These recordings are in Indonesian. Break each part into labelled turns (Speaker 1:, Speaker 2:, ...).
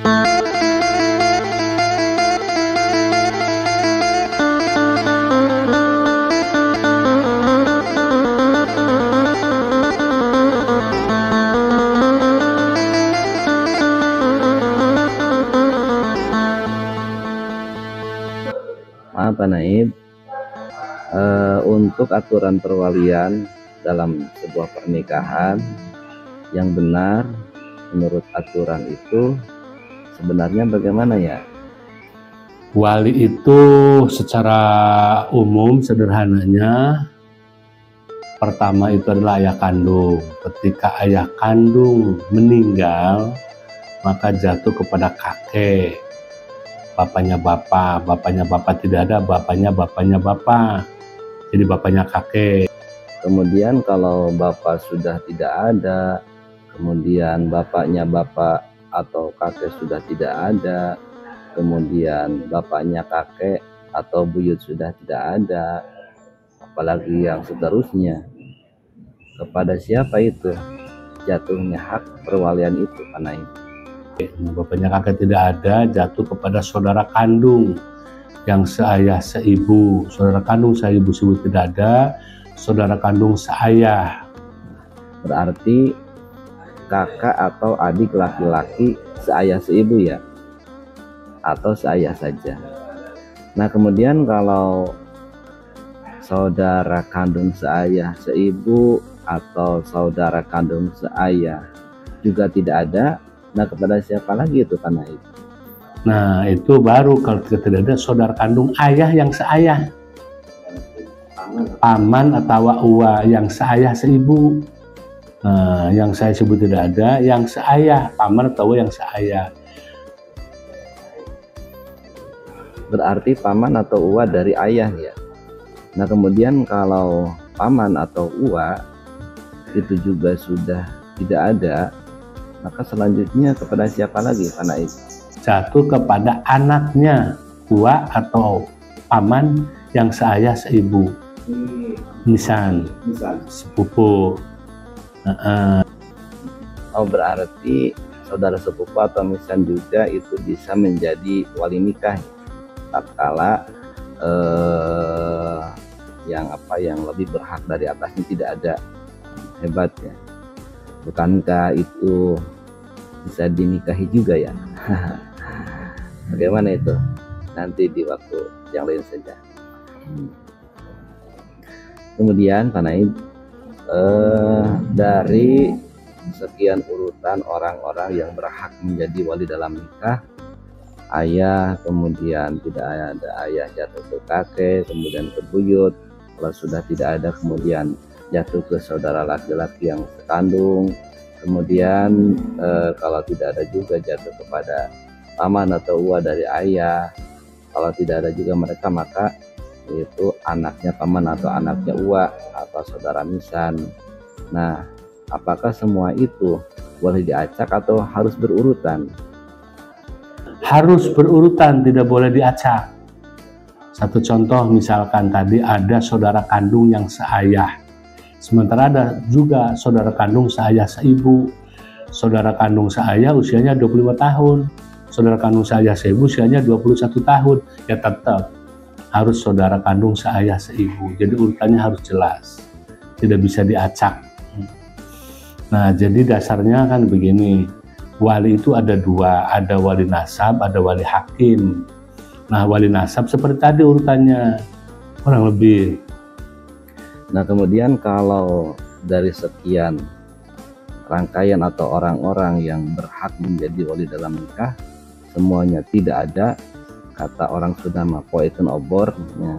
Speaker 1: Maaf Pak Naib, untuk aturan perwalian dalam sebuah pernikahan yang benar menurut aturan itu sebenarnya bagaimana ya?
Speaker 2: Wali itu secara umum sederhananya pertama itu adalah ayah kandung. Ketika ayah kandung meninggal maka jatuh kepada kakek. Bapaknya bapak tidak ada, bapaknya bapak. Jadi bapaknya kakek.
Speaker 1: Kemudian kalau bapak sudah tidak ada, kemudian bapaknya bapak atau kakek sudah tidak ada, kemudian bapaknya kakek atau buyut sudah tidak ada, apalagi yang seterusnya, kepada siapa itu jatuhnya hak perwalian itu Pak Naib?
Speaker 2: Bapaknya kakek tidak ada, jatuh kepada saudara kandung yang seayah seibu. Saudara kandung seibu tidak ada, saudara kandung seayah.
Speaker 1: Berarti kakak atau adik laki-laki seayah seibu ya, atau seayah saja. Nah kemudian kalau saudara kandung seayah seibu atau saudara kandung seayah juga tidak ada, nah kepada siapa lagi itu Pak Naib?
Speaker 2: Nah itu baru kalau tidak ada saudara kandung ayah yang seayah, paman atau uwa yang seayah seibu. Nah, yang saya sebut tidak ada, yang seayah, paman atau uwa yang seayah.
Speaker 1: Berarti paman atau uwa dari ayah ya. Nah kemudian kalau paman atau uwa itu juga sudah tidak ada, maka selanjutnya kepada siapa lagi Pak Naib?
Speaker 2: Jatuh kepada anaknya, uwa atau paman yang seayah seibu. Misal sepupu.
Speaker 1: Oh berarti saudara sepupu atau misan juga itu bisa menjadi wali nikah tatkala yang lebih berhak dari atasnya tidak ada. Hebat ya. Bukankah itu bisa dinikahi juga ya? Bagaimana itu? Nanti di waktu yang lain saja. Kemudian Pak Naib, dari sekian urutan orang-orang yang berhak menjadi wali dalam nikah, ayah, kemudian tidak ada ayah jatuh ke kakek, kemudian ke buyut, kalau sudah tidak ada kemudian jatuh ke saudara laki-laki yang sekandung, kemudian kalau tidak ada juga jatuh kepada paman atau uwa dari ayah, kalau tidak ada juga mereka maka itu anaknya paman atau anaknya uwa atau saudara misan. Nah apakah semua itu boleh diacak atau harus berurutan?
Speaker 2: Harus berurutan, tidak boleh diacak. Satu contoh misalkan tadi ada saudara kandung yang seayah, sementara ada juga saudara kandung seayah seibu. Saudara kandung seayah usianya 25 tahun, saudara kandung seayah seibu usianya 21 tahun, ya tetap harus saudara kandung seayah seibu. Jadi urutannya harus jelas, tidak bisa diacak. Nah jadi dasarnya kan begini, wali itu ada dua, ada wali nasab, ada wali hakim. Nah wali nasab seperti tadi urutannya kurang lebih.
Speaker 1: Nah kemudian kalau dari sekian rangkaian atau orang-orang yang berhak menjadi wali dalam nikah semuanya tidak ada, kata orang Sunda mapoitun obor, ya.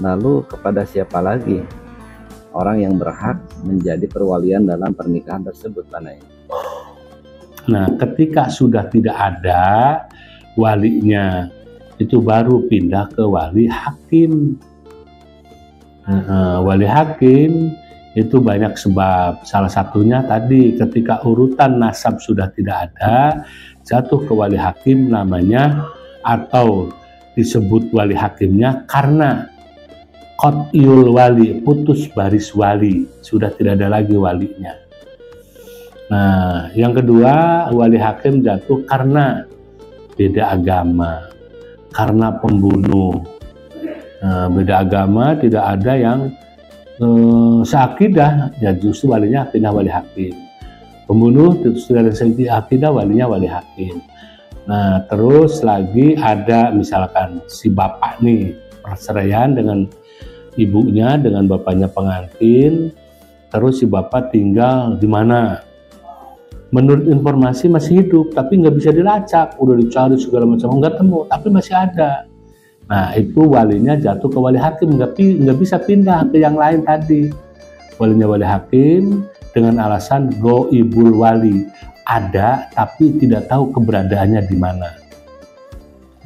Speaker 1: Lalu kepada siapa lagi orang yang berhak menjadi perwalian dalam pernikahan tersebut Pak Naib?
Speaker 2: Nah ketika sudah tidak ada walinya, itu baru pindah ke wali hakim. Wali hakim itu banyak sebab, salah satunya tadi ketika urutan nasab sudah tidak ada, jatuh ke wali hakim namanya, atau disebut wali hakimnya karena qat'iyul wali, putus baris wali, sudah tidak ada lagi walinya. Nah yang kedua, wali hakim jatuh karena beda agama karena pembunuh. Beda agama, tidak ada yang seakidah, ya justru walinya pindah wali hakim. Pembunuh sudah ada seakidah, walinya wali hakim. Nah, terus lagi ada misalkan si bapak nih perceraian dengan ibunya, dengan bapaknya pengantin, terus si bapak tinggal di mana? Menurut informasi masih hidup, tapi nggak bisa dilacak, udah dicari segala macam, nggak temu, tapi masih ada. Nah, itu walinya jatuh ke wali hakim, nggak bisa pindah ke yang lain tadi. Walinya wali hakim dengan alasan ghaibul wali, ada tapi tidak tahu keberadaannya di mana.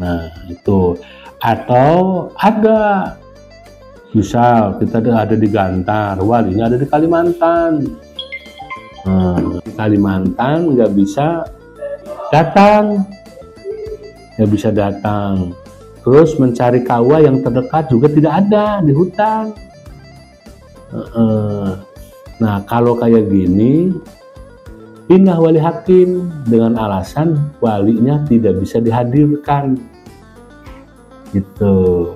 Speaker 2: Nah, itu. Atau ada, misal kita ada di Gantar, walinya ada di Kalimantan. Nah, di Kalimantan nggak bisa datang. Terus mencari kawah yang terdekat juga tidak ada di hutan. Nah, kalau kayak gini pindah wali hakim dengan alasan walinya tidak bisa dihadirkan gitu.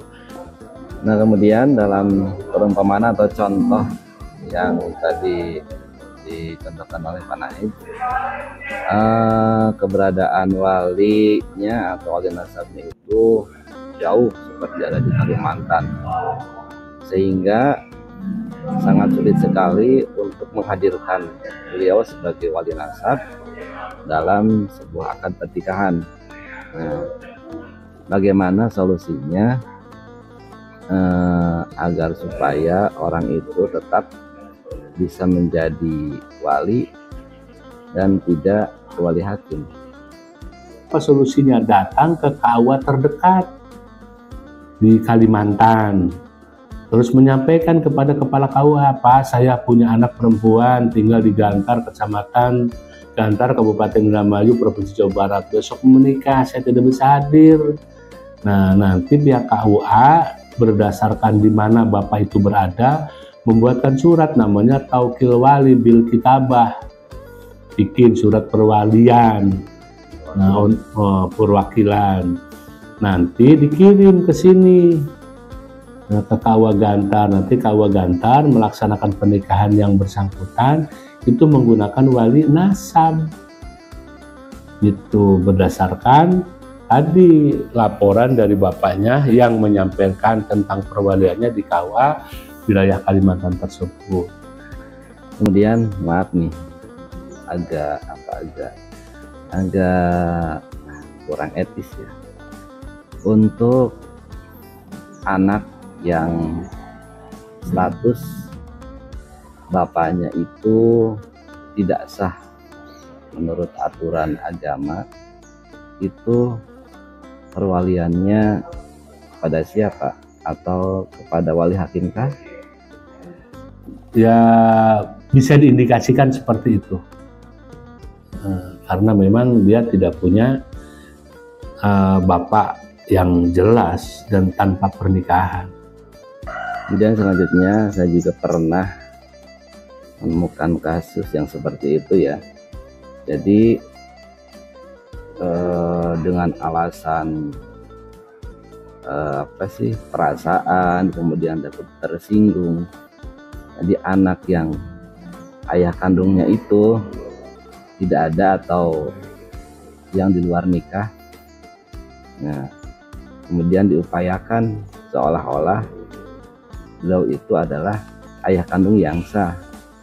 Speaker 1: Nah, kemudian dalam perumpamaan atau contoh yang tadi dicontohkan oleh Pak Naib, keberadaan walinya atau wali nasabnya itu jauh seperti ada di Kalimantan, sehingga sangat sulit sekali untuk menghadirkan beliau sebagai wali nasab dalam sebuah akad pernikahan. Nah, bagaimana solusinya agar supaya orang itu tetap bisa menjadi wali dan tidak wali hakim?
Speaker 2: Apa solusinya? Datang ke KUA terdekat di Kalimantan, terus menyampaikan kepada kepala KUA, Pak, saya punya anak perempuan tinggal di Gantar, kecamatan Gantar, Kabupaten Indramayu, Provinsi Jawa Barat, besok menikah, saya tidak bisa hadir. Nah, nanti pihak KUA berdasarkan di mana bapak itu berada membuatkan surat namanya Taukil Wali Bil Kitabah, bikin surat perwalian, perwakilan. Nanti dikirim ke sini, ke KUA Gantar. Nanti KUA Gantar melaksanakan pernikahan yang bersangkutan itu menggunakan wali nasab, itu berdasarkan tadi laporan dari bapaknya yang menyampaikan tentang perwaliannya di KUA wilayah Kalimantan tersebut.
Speaker 1: Kemudian maaf nih, agak kurang etis ya, untuk anak yang status bapaknya itu tidak sah menurut aturan agama, itu perwaliannya kepada siapa? Atau kepada wali hakim kah?
Speaker 2: Ya, bisa diindikasikan seperti itu, karena memang dia tidak punya bapak yang jelas dan tanpa pernikahan.
Speaker 1: Kemudian selanjutnya saya juga pernah menemukan kasus yang seperti itu ya. Jadi dengan alasan perasaan, kemudian dapat tersinggung, jadi anak yang ayah kandungnya itu tidak ada atau yang di luar nikah, nah kemudian diupayakan seolah-olah beliau itu adalah ayah kandung yang sah.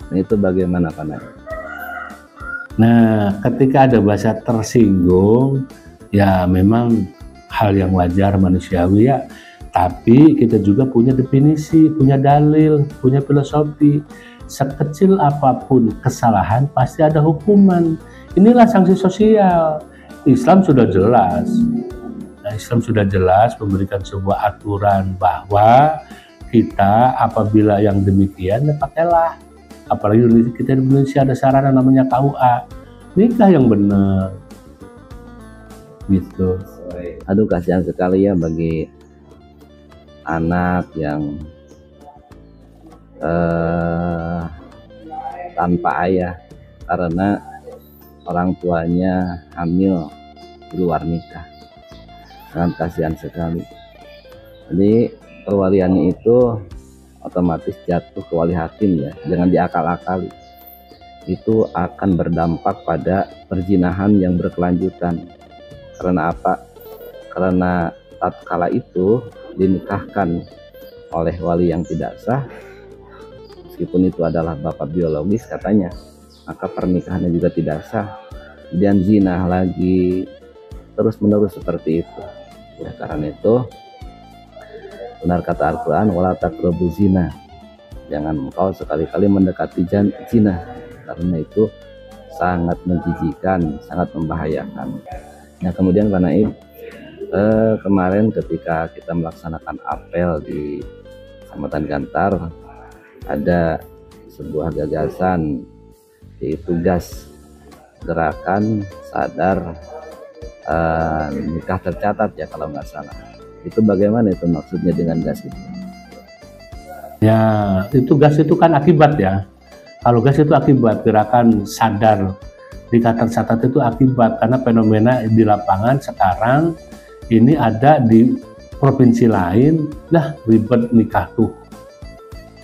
Speaker 1: Nah, itu bagaimana Pak Naib?
Speaker 2: Nah, ketika ada bahasa tersinggung, ya memang hal yang wajar manusiawi ya. Tapi kita juga punya definisi, punya dalil, punya filosofi. Sekecil apapun kesalahan pasti ada hukuman. Inilah sanksi sosial. Islam sudah jelas. Nah, Islam sudah jelas memberikan sebuah aturan bahwa kita apabila yang demikian ya pakailah. Apalagi kita di Indonesia ada sarana namanya KUA, nikah yang benar gitu.
Speaker 1: Aduh, kasihan sekali ya bagi anak yang tanpa ayah karena orang tuanya hamil di luar nikah. sangat kasihan sekali. Jadi perwaliannya itu otomatis jatuh ke wali hakim ya, jangan diakal-akali. Itu akan berdampak pada perzinahan yang berkelanjutan. Karena apa? Karena tatkala itu dinikahkan oleh wali yang tidak sah, meskipun itu adalah bapak biologis katanya, maka pernikahannya juga tidak sah, dan zina lagi terus menerus seperti itu. Ya, karena itu benar kata Al-Quran, wala taqrabu zina, jangan engkau sekali-kali mendekati zina, karena itu sangat menjijikan, sangat membahayakan. Nah kemudian Pak Naib, kemarin ketika kita melaksanakan apel di Kecamatan Gantar, ada sebuah gagasan, yaitu GAS, Gerakan Sadar Nikah Tercatat ya kalau nggak salah. Itu bagaimana itu maksudnya dengan GAS itu?
Speaker 2: Ya, itu GAS itu kan akibat ya. Kalau GAS itu akibat, Gerakan Sadar Nikah Tercatat itu akibat, karena fenomena di lapangan sekarang ini ada di provinsi lain, lah ribet nikah tuh.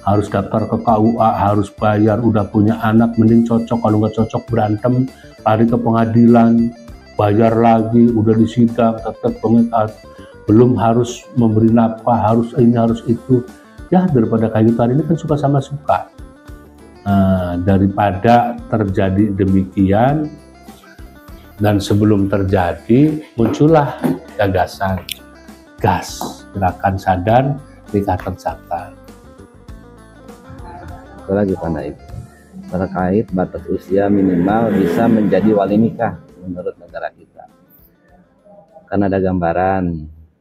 Speaker 2: Harus daftar ke KUA, harus bayar, udah punya anak mending cocok, kalau nggak cocok berantem, lari ke pengadilan, bayar lagi, udah disidang, tetap pengetat, belum harus memberi nafkah, harus ini harus itu. Ya daripada kayak gitu, hari ini kan suka sama suka. Nah, daripada terjadi demikian, dan sebelum terjadi muncullah gagasan GAS, Gerakan Sadar Nikah Tercatat.
Speaker 1: Itu lagi Pak Naib, terkait batas usia minimal bisa menjadi wali nikah menurut negara kita. Karena ada gambaran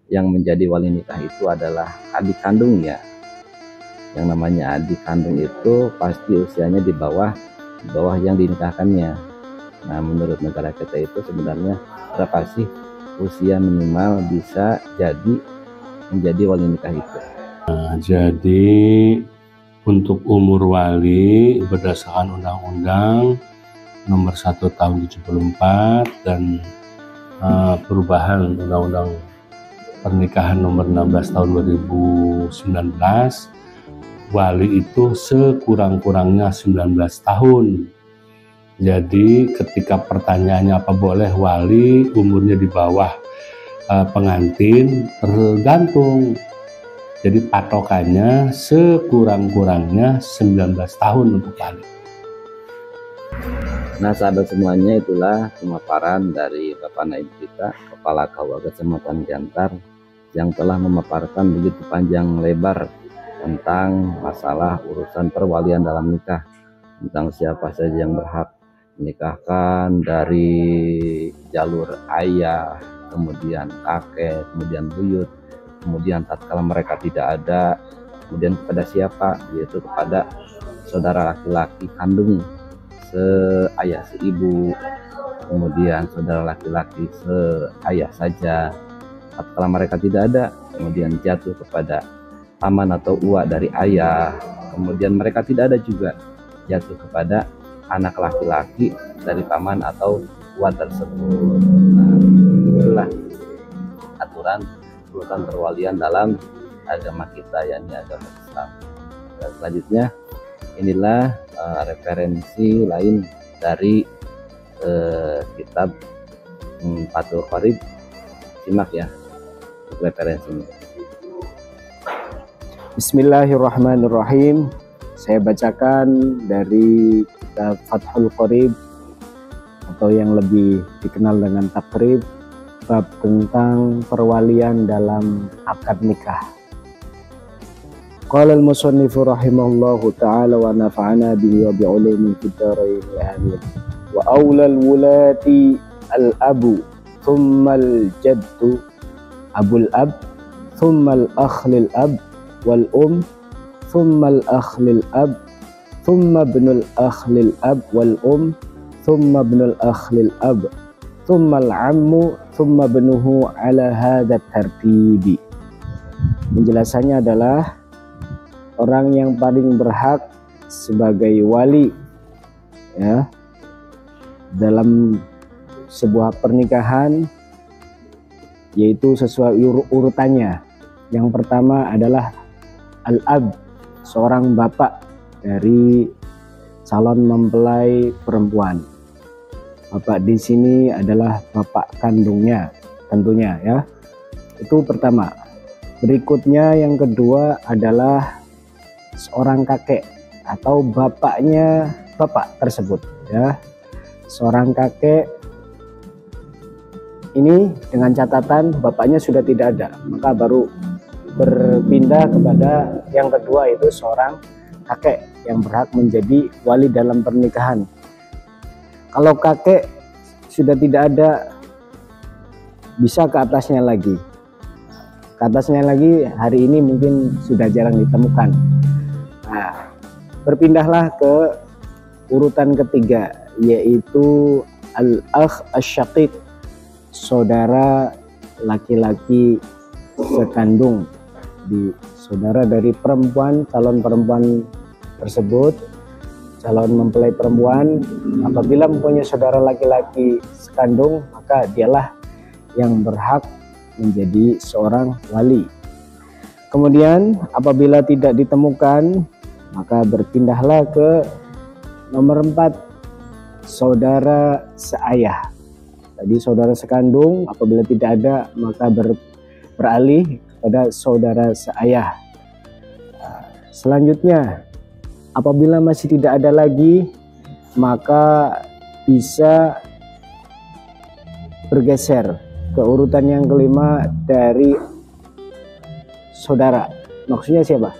Speaker 1: yang menjadi wali nikah itu adalah adik kandungnya. Yang namanya adik kandung itu pasti usianya di bawah yang dinikahkannya. Nah menurut negara kita itu sebenarnya berapa sih usia minimal bisa jadi menjadi wali nikah itu?
Speaker 2: Nah, jadi untuk umur wali berdasarkan Undang-Undang Nomor 1 Tahun 74 dan perubahan Undang-Undang Pernikahan Nomor 16 Tahun 2019, wali itu sekurang-kurangnya 19 tahun. Jadi ketika pertanyaannya apa boleh wali umurnya di bawah pengantin, tergantung. Jadi patokannya sekurang-kurangnya 19 tahun untuk wali.
Speaker 1: Nah sahabat semuanya, itulah pemaparan dari Bapak Naib kita, Kepala KUA Kecamatan Gantar, yang telah memaparkan begitu panjang lebar tentang masalah urusan perwalian dalam nikah, tentang siapa saja yang berhak menikahkan dari jalur ayah, kemudian kakek, kemudian buyut, kemudian tatkala mereka tidak ada, kemudian kepada siapa, yaitu kepada saudara laki-laki kandung seayah seibu, kemudian saudara laki-laki seayah saja. Tatkala mereka tidak ada, kemudian jatuh kepada paman atau uak dari ayah, kemudian mereka tidak ada juga, jatuh kepada anak laki-laki dari paman atau uak tersebut. Nah, itulah aturan urusan perwalian dalam agama kita, yakni agama Islam. Dan selanjutnya inilah referensi lain dari kitab Fathul Qorib. Simak ya referensinya.
Speaker 3: Bismillahirrahmanirrahim. Saya bacakan dari kitab Fathul Qorib, atau yang lebih dikenal dengan Takrib, bab tentang perwalian dalam akad nikah. Qala al-musannifu rahimahullahu ta'ala wa nafa'ana bihi wa bi'ulumi fid dharain amin. Wa awla al-wulati al-abu thumma al-jaddu abul ab thumma al-akh lil-ab wal-um thumma al-akh lil-ab thumma ibnul akh lil-ab wal-um thumma ibnul akh lil-ab thumma al-ammu thumma ibnuhu ala hadha tartibi. Penjelasannya adalah orang yang paling berhak sebagai wali ya dalam sebuah pernikahan yaitu sesuai urutannya. Yang pertama adalah al-ab, seorang bapak dari calon mempelai perempuan. Bapak di sini adalah bapak kandungnya tentunya ya. Itu pertama. Berikutnya yang kedua adalah seorang kakek atau bapaknya bapak tersebut ya. Seorang kakek ini dengan catatan bapaknya sudah tidak ada, maka baru berpindah kepada yang kedua, itu seorang kakek yang berhak menjadi wali dalam pernikahan. Kalau kakek sudah tidak ada, bisa ke atasnya lagi. Ke atasnya lagi hari ini mungkin sudah jarang ditemukan. Nah, berpindahlah ke urutan ketiga, yaitu al-akh asy-syaqiq, saudara laki-laki sekandung, saudara dari perempuan, calon perempuan tersebut, calon mempelai perempuan. Apabila mempunyai saudara laki-laki sekandung, maka dialah yang berhak menjadi seorang wali. Kemudian apabila tidak ditemukan, maka berpindahlah ke nomor 4, saudara seayah. Tadi saudara sekandung, apabila tidak ada maka beralih pada saudara seayah. Selanjutnya, apabila masih tidak ada lagi, maka bisa bergeser ke urutan yang kelima dari saudara. Maksudnya siapa?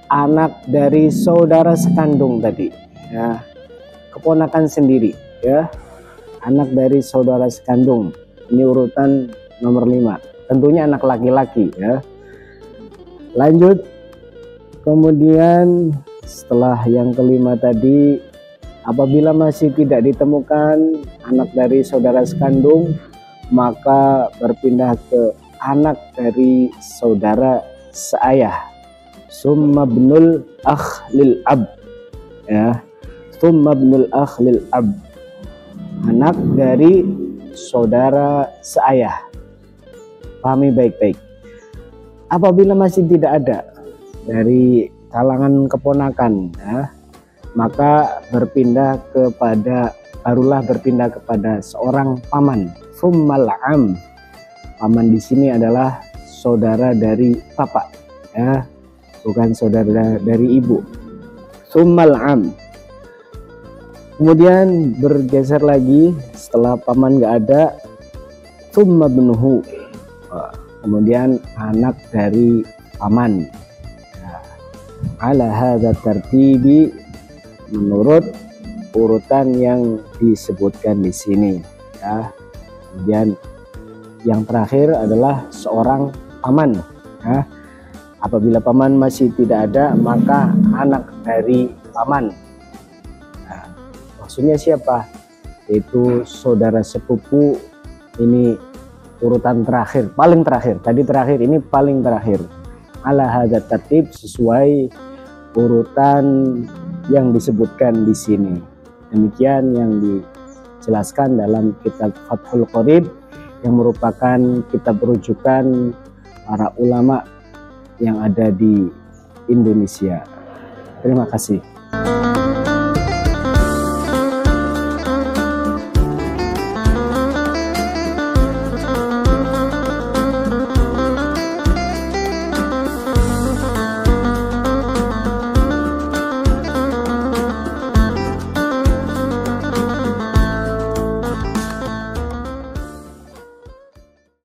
Speaker 3: Anak dari saudara sekandung tadi ya, keponakan sendiri ya, anak dari saudara sekandung. Ini urutan nomor 5, tentunya anak laki-laki ya. Lanjut, kemudian setelah yang kelima tadi, apabila masih tidak ditemukan anak dari saudara sekandung, maka berpindah ke anak dari saudara seayah. Summa ibnul akh lil ab ya, summa ibnul akh lil ab, anak dari saudara seayah. Pahami baik-baik. Apabila masih tidak ada dari kalangan keponakan ya, maka barulah berpindah kepada seorang paman. Summal am, paman di sini adalah saudara dari bapak ya, bukan saudara dari ibu. Summal am. Kemudian bergeser lagi setelah paman nggak ada, summa ibnuhu, kemudian anak dari paman. Ala hadza tartibi, menurut urutan yang disebutkan di sini ya. Kemudian yang terakhir adalah seorang paman ya. Apabila paman masih tidak ada, maka anak dari paman. Nah, maksudnya siapa? Yaitu saudara sepupu. Ini urutan terakhir, paling terakhir. Tadi terakhir, ini paling terakhir. Ala hadza tartib, sesuai urutan yang disebutkan di sini. Demikian yang dijelaskan dalam kitab Fathul Qorib, yang merupakan kitab rujukan para ulama yang ada di Indonesia. Terima kasih.